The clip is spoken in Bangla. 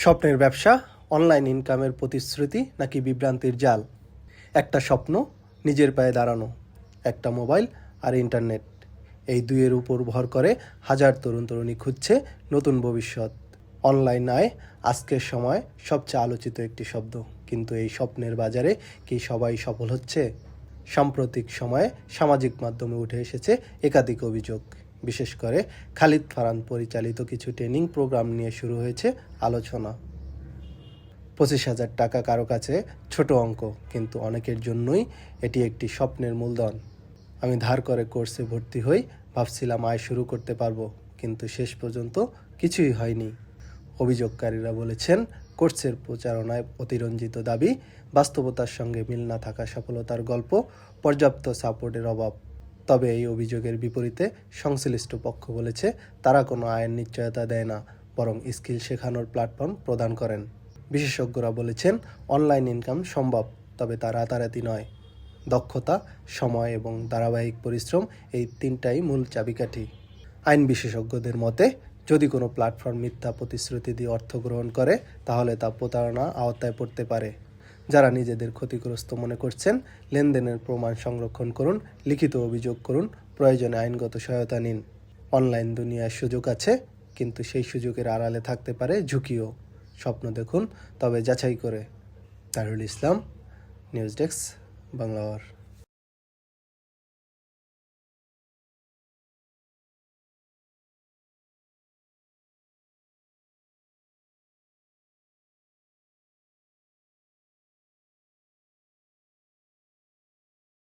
স্বপ্নের ব্যবসা, অনলাইন ইনকামের প্রতিশ্রুতি নাকি বিভ্রান্তির জাল? একটা স্বপ্ন, নিজের পায়ে দাঁড়ানো, একটা মোবাইল আর ইন্টারনেট। এই দুইয়ের উপর ভর করে হাজার তরুণ তরুণী খুঁজছে নতুন ভবিষ্যৎ। অনলাইন আয় আজকের সময় সবচেয়ে আলোচিত একটি শব্দ, কিন্তু এই স্বপ্নের বাজারে কি সবাই সফল হচ্ছে? সাম্প্রতিক সময়ে সামাজিক মাধ্যমে উঠে এসেছে একাধিক অভিযোগ। বিশেষ করে খালিদ ফারহান পরিচালিত কিছু ট্রেনিং প্রোগ্রাম নিয়ে শুরু হয়েছে আলোচনা। 25,000 টাকা কারো কাছে ছোট অঙ্ক, কিন্তু অনেকের জন্যই এটি একটি স্বপ্নের মূলধন। আমি ধার করে কোর্সে ভর্তি হই, ভাবছিলাম আয় শুরু করতে পারবো, কিন্তু শেষ পর্যন্ত কিছুই হয়নি। অভিযোগকারীরা বলেছেন, কোর্সের প্রচারণায় অতিরঞ্জিত দাবি, বাস্তবতার সঙ্গে মিল না থাকা সফলতার গল্প, পর্যাপ্ত সাপোর্টের অভাব। তবে এই অভিযোগের বিপরীতে সংশ্লিষ্ট পক্ষ বলেছে, তারা কোনো আয়ের নিশ্চয়তা দেয় না, বরং স্কিল শেখানোর প্ল্যাটফর্ম প্রদান করেন। বিশেষজ্ঞরা বলেছেন, অনলাইন ইনকাম সম্ভব, তবে তা রাতারাতি নয়। দক্ষতা, সময় এবং ধারাবাহিক পরিশ্রম, এই তিনটাই মূল চাবিকাঠি। আইন বিশেষজ্ঞদের মতে, যদি কোনো প্ল্যাটফর্ম মিথ্যা প্রতিশ্রুতি দিয়ে অর্থ গ্রহণ করে, তাহলে তা প্রতারণা আওতায় পড়তে পারে। যারা নিজেদের ক্ষতিগ্রস্ত মনে করছেন, লেনদেনের প্রমাণ সংরক্ষণ করুন, লিখিত অভিযোগ করুন, প্রয়োজনে আইনগত সহায়তা নিন। অনলাইন দুনিয়ায় সুযোগ আছে, কিন্তু সেই সুযোগের আড়ালে থাকতে পারে ঝুঁকিও। স্বপ্ন দেখুন, তবে যাচাই করে। তারুল ইসলাম, নিউজ ডেস্ক, বাংলাওয়ার।